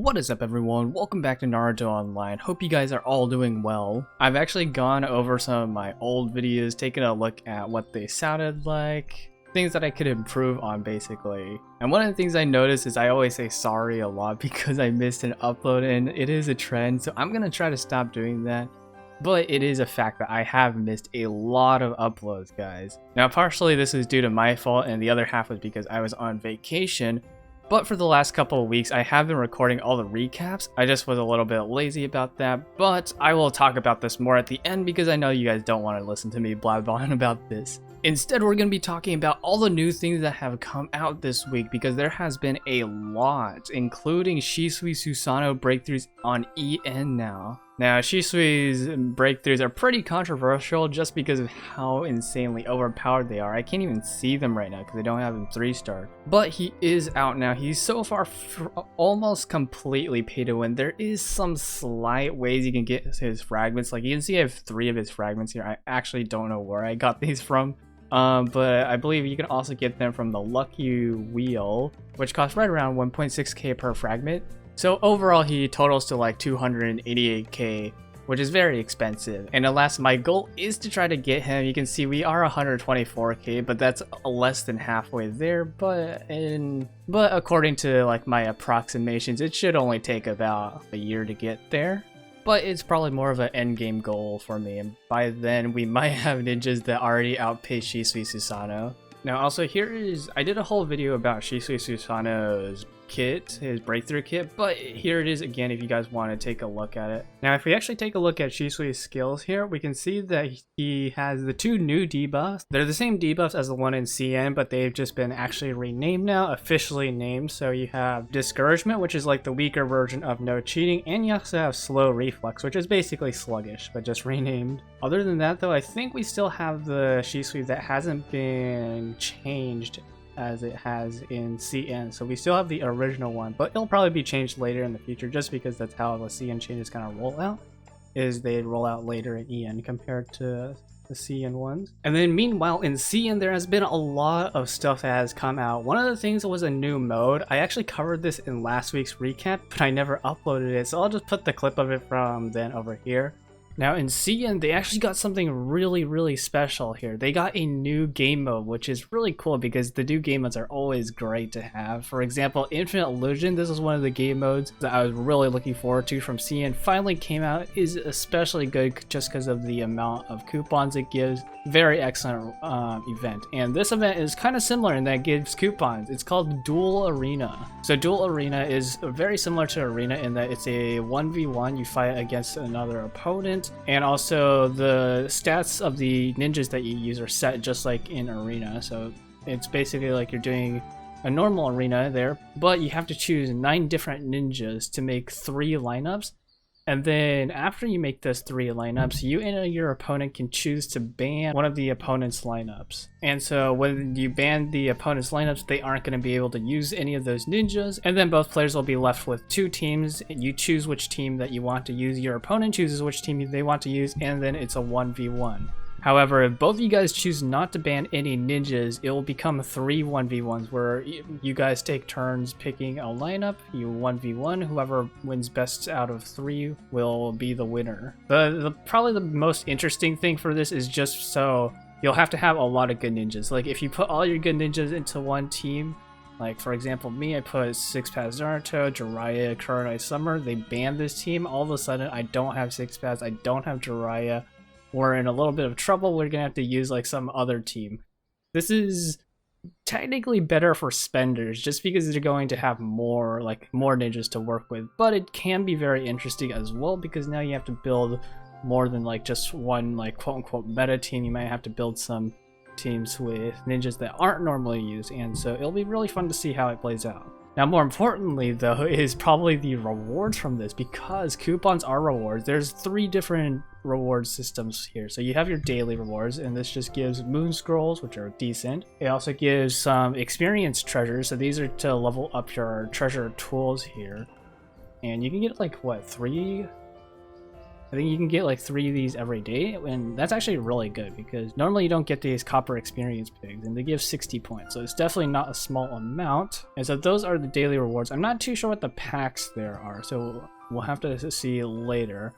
What is up everyone, welcome back to Naruto Online. Hope you guys are all doing well. I've actually gone over some of my old videos, taken a look at what they sounded like, things that I could improve on basically. And one of the things I noticed is I always say sorry a lot because I missed an upload, and it is a trend, so I'm gonna try to stop doing that. But it is a fact that I have missed a lot of uploads, guys. Now partially this is due to my fault, and the other half was because I was on vacation. But for the last couple of weeks, I have been recording all the recaps. I just was a little bit lazy about that, but I will talk about this more at the end because I know you guys don't want to listen to me blabbering about this. Instead, we're going to be talking about all the new things that have come out this week because there has been a lot, including Shisui Susanoo breakthroughs on EN now. Now, Shisui's breakthroughs are pretty controversial just because of how insanely overpowered they are. I can't even see them right now because I don't have him 3-star. But he is out now. He's so far almost completely pay to win. There is some slight ways you can get his fragments. Like you can see I have 3 of his fragments here. I actually don't know where I got these from. But I believe you can also get them from the Lucky Wheel, which costs right around 1.6k per fragment. So overall he totals to like 288k, which is very expensive. And alas, my goal is to try to get him. You can see we are 124k, but that's less than halfway there. But according to like my approximations, it should only take about a year to get there. But it's probably more of an endgame goal for me, and by then we might have ninjas that already outpace Shisui Susanoo. Now also I did a whole video about Shisui Susanoo's kit, his breakthrough kit, but here it is again if you guys want to take a look at it. Now if we actually take a look at Shisui's skills here, we can see that he has the 2 new debuffs. They're the same debuffs as the one in CN, but they've just been actually renamed now, officially named. So you have Discouragement, which is like the weaker version of No Cheating, and you also have Slow Reflex, which is basically Sluggish, but just renamed. Other than that though, I think we still have the Shisui that hasn't been changed as it has in CN, so we still have the original one, but it'll probably be changed later in the future just because that's how the CN changes kind of roll out, is they roll out later in EN compared to the CN ones. And then meanwhile in CN there has been a lot of stuff that has come out. One of the things was a new mode. I actually covered this in last week's recap, but I never uploaded it, so I'll just put the clip of it from then over here. Now in CN, they actually got something really special here. They got a new game mode, which is really cool because the new game modes are always great to have. For example, Infinite Illusion, this is one of the game modes that I was really looking forward to from CN. Finally came out, is especially good just because of the amount of coupons it gives. Very excellent event. And this event is kind of similar in that it gives coupons. It's called Duel Arena. So Duel Arena is very similar to Arena in that it's a 1v1, you fight against another opponent. And also the stats of the ninjas that you use are set just like in Arena. So it's basically like you're doing a normal arena there, but you have to choose 9 different ninjas to make 3 lineups. And then after you make those 3 lineups, you and your opponent can choose to ban one of the opponent's lineups. And so when you ban the opponent's lineups, they aren't going to be able to use any of those ninjas. And then both players will be left with 2 teams. You choose which team that you want to use. Your opponent chooses which team they want to use. And then it's a 1v1. However, if both of you guys choose not to ban any ninjas, it will become 3 1v1s where you guys take turns picking a lineup, you 1v1, whoever wins best out of 3 will be the winner. Probably the most interesting thing for this is just so you'll have to have a lot of good ninjas. Like if you put all your good ninjas into one team, like for example me, I put 6-Pass Naruto, Jiraiya, Kurenai Summer, they banned this team, all of a sudden I don't have 6-Pass, I don't have Jiraiya. We're in a little bit of trouble, we're gonna have to use like some other team. This is technically better for spenders just because they're going to have more ninjas to work with, but it can be very interesting as well because now you have to build more than like just one like quote-unquote meta team. You might have to build some teams with ninjas that aren't normally used, and so it'll be really fun to see how it plays out. Now more importantly though is probably the rewards from this, because coupons are rewards. There's 3 different reward systems here. So you have your daily rewards, and this just gives moon scrolls, which are decent. It also gives some experience treasures, so these are to level up your treasure tools here. And you can get like what, 3 I think you can get like 3 of these every day, and that's actually really good because normally you don't get these copper experience pigs, and they give 60 points, so it's definitely not a small amount. And so those are the daily rewards. I'm not too sure what the packs there are, so we'll have to see later.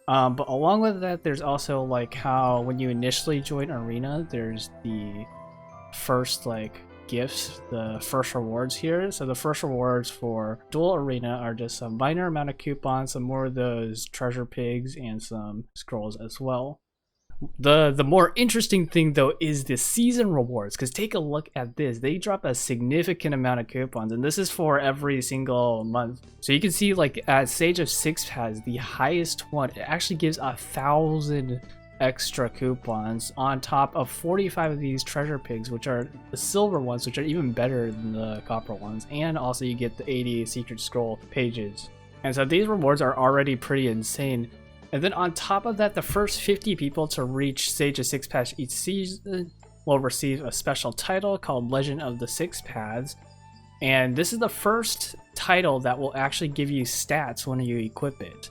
But along with that, there's also like how when you initially join Arena, there's the first like gifts, the first rewards here. So the first rewards for Duel Arena are just some minor amount of coupons, some more of those treasure pigs, and some scrolls as well. The more interesting thing though is the season rewards, because take a look at this. They drop a significant amount of coupons, and this is for every single month. So you can see like at Sage of Six has the highest one. It actually gives 1,000 extra coupons on top of 45 of these treasure pigs, which are the silver ones, which are even better than the copper ones, and also you get the 80 secret scroll pages. And so these rewards are already pretty insane. And then on top of that, the first 50 people to reach Sage of Six Paths each season will receive a special title called Legend of the Six Paths. And this is the first title that will actually give you stats when you equip it.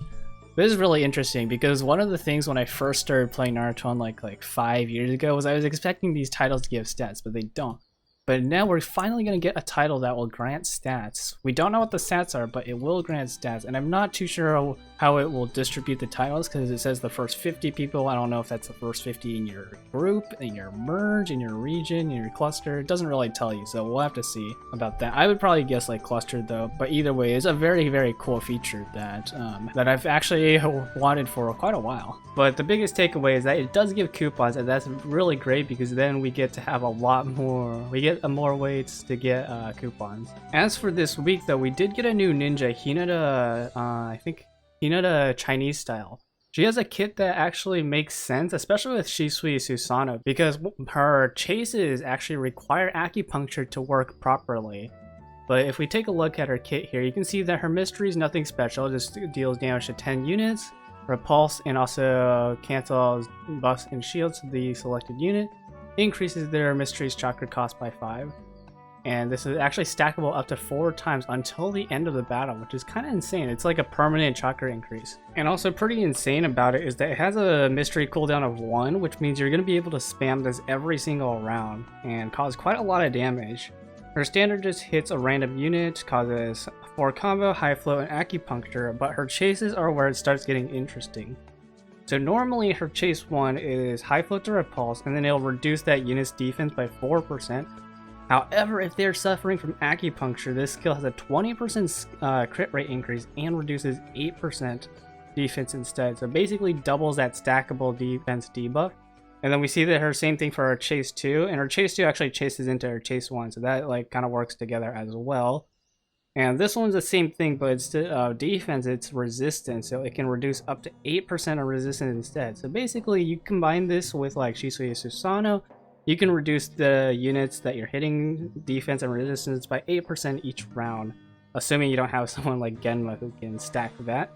This is really interesting because one of the things when I first started playing Naruto on like 5 years ago was I was expecting these titles to give stats, but they don't. But now we're finally going to get a title that will grant stats. We don't know what the stats are, but it will grant stats, and I'm not too sure how it will distribute the titles because it says the first 50 people. I don't know if that's the first 50 in your group, in your merge, in your region, in your cluster. It doesn't really tell you, so we'll have to see about that. I would probably guess like cluster though, but either way, it's a very, very cool feature that that I've actually wanted for quite a while. But the biggest takeaway is that it does give coupons, and that's really great because then we get to have a lot more. We get more ways to get coupons. As for this week though, we did get a new ninja, Hinata, I think Hinata Chinese style. She has a kit that actually makes sense, especially with Shisui Susanoo, because her chases actually require acupuncture to work properly. But if we take a look at her kit here, you can see that her mystery is nothing special, it just deals damage to 10 units, repulse, and also cancels buffs and shields to the selected unit. Increases their mystery's chakra cost by 5, and this is actually stackable up to 4 times until the end of the battle, which is kind of insane. It's like a permanent chakra increase. And also pretty insane about it is that it has a mystery cooldown of 1, which means you're going to be able to spam this every single round and cause quite a lot of damage. Her standard just hits a random unit, causes 4 combo, high flow, and acupuncture, but her chases are where it starts getting interesting. So normally her chase 1 is high flow to repulse, and then it'll reduce that unit's defense by 4%. However, if they're suffering from acupuncture, this skill has a 20% crit rate increase and reduces 8% defense instead. So basically doubles that stackable defense debuff. And then we see that her same thing for her chase 2, and her chase 2 actually chases into her chase 1, so that like kind of works together as well. And this one's the same thing, but instead of defense, it's resistance, so it can reduce up to 8% of resistance instead. So basically, you combine this with like Shisui Susanoo, you can reduce the units that you're hitting defense and resistance by 8% each round, assuming you don't have someone like Genma who can stack that.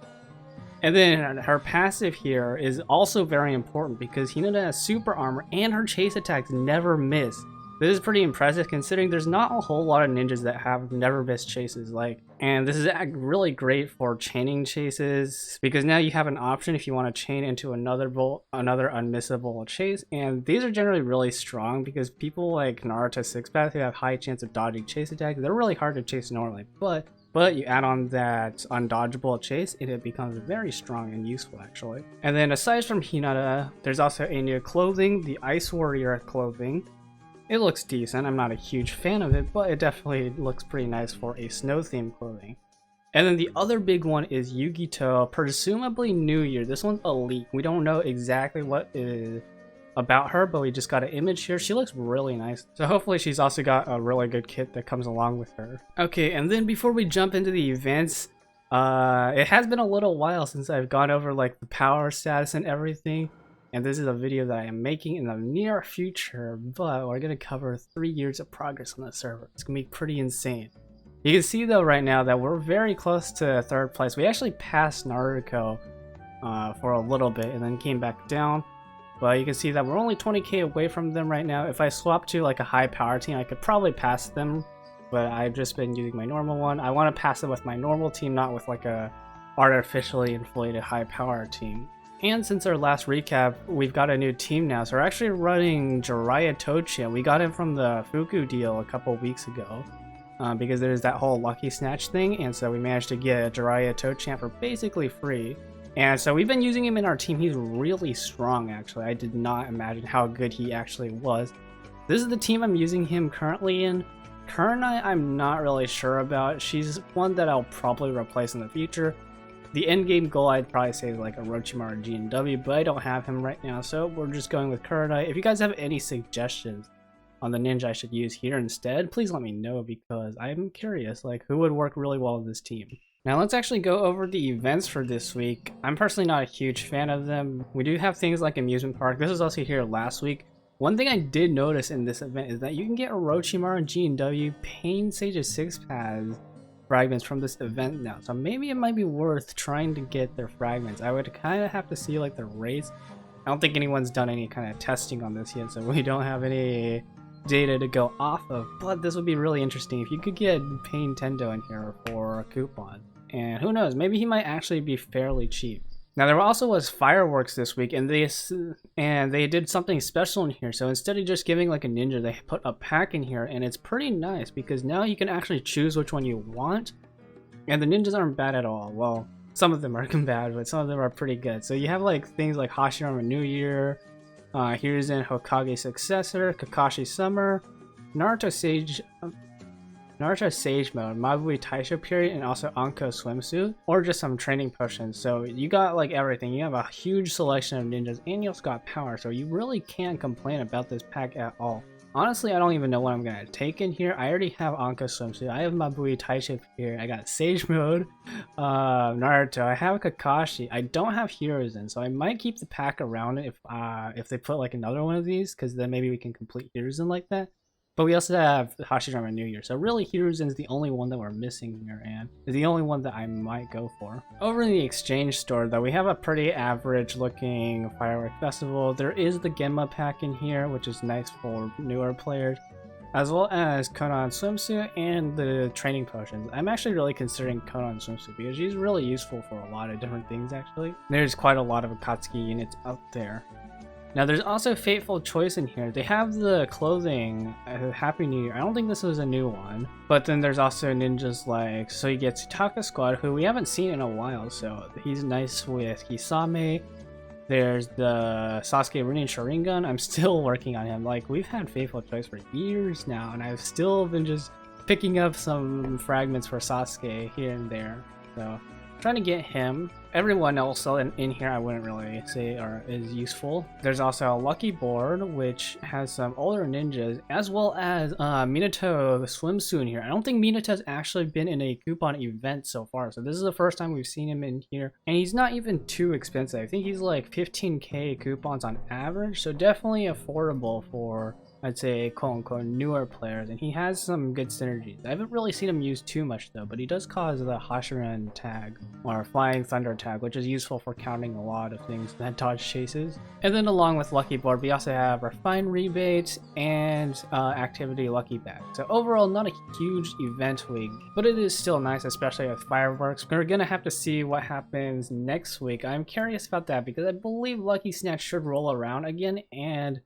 And then her passive here is also very important because Hinata has super armor and her chase attacks never miss. This is pretty impressive considering there's not a whole lot of ninjas that have never missed chases, and this is really great for chaining chases because now you have an option if you want to chain into another unmissable chase, and these are generally really strong because people like Naruto 6 Path who have high chance of dodging chase attacks, they're really hard to chase normally, but you add on that undodgeable chase and it becomes very strong and useful actually. And then aside from Hinata, there's also a new clothing, the Ice Warrior clothing. It looks decent. I'm not a huge fan of it, but it definitely looks pretty nice for a snow themed clothing. And then the other big one is Yugito, presumably New Year. This one's a leak. We don't know exactly what is about her, but we just got an image here. She looks really nice. So hopefully she's also got a really good kit that comes along with her. Okay, and then before we jump into the events, it has been a little while since I've gone over like the power status and everything. And this is a video that I am making in the near future, but we're going to cover 3 years of progress on the server. It's going to be pretty insane. You can see though right now that we're very close to 3rd place. We actually passed Naruto for a little bit and then came back down. But you can see that we're only 20k away from them right now. If I swap to like a high power team, I could probably pass them. But I've just been using my normal one. I want to pass it with my normal team, not with like a artificially inflated high power team. And since our last recap, we've got a new team now. So we're actually running Jiraiya Tochan. We got him from the Fuku deal a couple weeks ago. Because there's that whole Lucky Snatch thing, and so we managed to get Jiraiya Tochan for basically free. And so we've been using him in our team. He's really strong, actually. I did not imagine how good he actually was. This is the team I'm using him currently in. Kurna, I'm not really sure about. She's one that I'll probably replace in the future. The end game goal, I'd probably say, is like Orochimaru G&W, but I don't have him right now, so we're just going with Kurna. If you guys have any suggestions on the ninja I should use here instead, please let me know, because I'm curious, like, who would work really well with this team. Now let's actually go over the events for this week. I'm personally not a huge fan of them. We do have things like Amusement Park. This was also here last week. One thing I did notice in this event is that you can get Orochimaru G&W Pain Sage's 6 paths fragments from this event now. So maybe it might be worth trying to get their fragments. I would kind of have to see like the rates. I don't think anyone's done any kind of testing on this yet, so we don't have any data to go off of, but this would be really interesting if you could get Pain Tendo in here for a coupon. And who knows, maybe he might actually be fairly cheap. Now there also was fireworks this week, and they did something special in here. So instead of just giving like a ninja, they put a pack in here, and it's pretty nice because now you can actually choose which one you want. And the ninjas aren't bad at all. Well, some of them are bad, but some of them are pretty good. So you have like things like Hashirama New Year, Hiruzen Hokage Successor, Kakashi Summer, Naruto Sage Mode, Mabui Taisho Period, and also Anko Swimsuit, or just some training potions. So you got like everything. You have a huge selection of ninjas, and you also got power, so you really can't complain about this pack at all. Honestly, I don't even know what I'm gonna take in here. I already have Anko Swimsuit, I have Mabui Taisho Period, I got Sage Mode, Naruto, I have Kakashi, I don't have Hiruzen, so I might keep the pack around if they put like another one of these, because then maybe we can complete Hiruzen like that. But we also have Hashirama New Year, so really Hiruzen is the only one that we're missing here, and is the only one that I might go for. Over in the exchange store though, we have a pretty average looking firework festival. There is the Genma pack in here, which is nice for newer players, as well as Konan Swimsuit and the training potions. I'm actually really considering Konan Swimsuit because she's really useful for a lot of different things actually. There's quite a lot of Akatsuki units out there. Now there's also Fateful Choice in here. They have the clothing, Happy New Year. I don't think this was a new one. But then there's also ninjas like, so you get Tsutaka Squad, who we haven't seen in a while, so he's nice with Hisame. There's the Sasuke Ronin Sharingan. I'm still working on him. Like, we've had Fateful Choice for years now, and I've still been just picking up some fragments for Sasuke here and there. So trying to get him. Everyone else in here I wouldn't really say is useful. There's also a lucky board which has some older ninjas, as well as Minato Swimsuit in here. I don't think Minato's actually been in a coupon event so far, so this is the first time we've seen him in here, and he's not even too expensive. I think he's like 15k coupons on average, so definitely affordable for, I'd say, quote-unquote newer players, and he has some good synergies. I haven't really seen him used too much though, but he does cause the Hashiran tag, or Flying Thunder tag, which is useful for counting a lot of things that dodge chases. And then along with Lucky Board, we also have Refine Rebates and Activity Lucky Bag. So overall, not a huge event week, but it is still nice, especially with fireworks. We're gonna have to see what happens next week. I'm curious about that because I believe Lucky Snatch should roll around again, and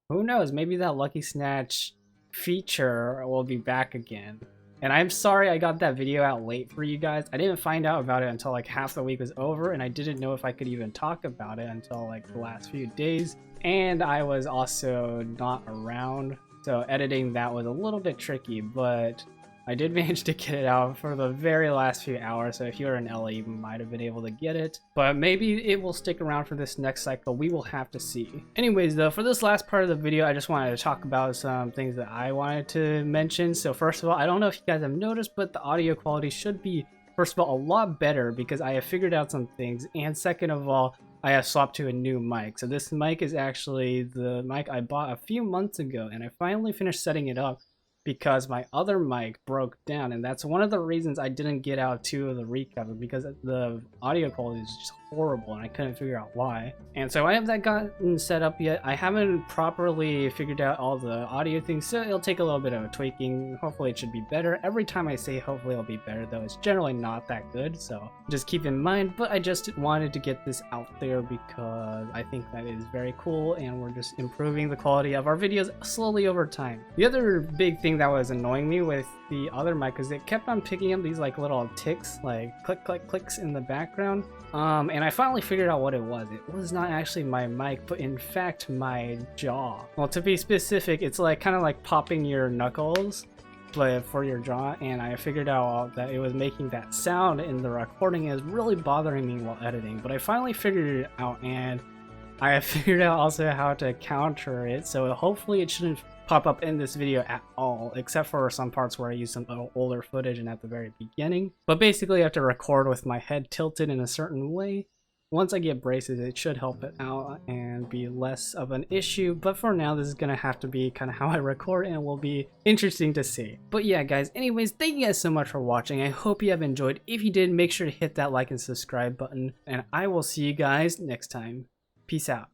who knows, maybe that Lucky Snatch feature will be back again. And I'm sorry I got that video out late for you guys. I didn't find out about it until like half the week was over, and I didn't know if I could even talk about it until like the last few days. And I was also not around, so editing that was a little bit tricky, but I did manage to get it out for the very last few hours, so if you're in LA, you might have been able to get it. But maybe it will stick around for this next cycle. We will have to see. Anyways, though, for this last part of the video, I just wanted to talk about some things that I wanted to mention. So first of all, I don't know if you guys have noticed, but the audio quality should be, first of all, a lot better because I have figured out some things. And second of all, I have swapped to a new mic. So this mic is actually the mic I bought a few months ago, and I finally finished setting it up because my other mic broke down, and that's one of the reasons I didn't get out two of the recaps, because the audio quality is just horrible, and I couldn't figure out why. And so I have that gotten set up yet. I haven't properly figured out all the audio things, so it'll take a little bit of tweaking. Hopefully it should be better. Every time I say hopefully it'll be better, though, it's generally not that good, so just keep in mind. But I just wanted to get this out there because I think that is very cool, and we're just improving the quality of our videos slowly over time. The other big thing that was annoying me with the other mic is it kept on picking up these like little ticks, like click click clicks in the background, and I finally figured out what it was. It was not actually my mic, but in fact my jaw. Well, to be specific, it's like kind of like popping your knuckles but for your jaw, and I figured out that it was making that sound in the recording. It was really bothering me while editing, but I finally figured it out, and I have figured out also how to counter it, so hopefully it shouldn't pop up in this video at all, except for some parts where I use some older footage and at the very beginning. But basically I have to record with my head tilted in a certain way. Once I get braces, it should help it out and be less of an issue, but for now this is gonna have to be kind of how I record, and it will be interesting to see. But yeah guys, anyways, thank you guys so much for watching. I hope you have enjoyed. If you did, make sure to hit that like and subscribe button, and I will see you guys next time. Peace out.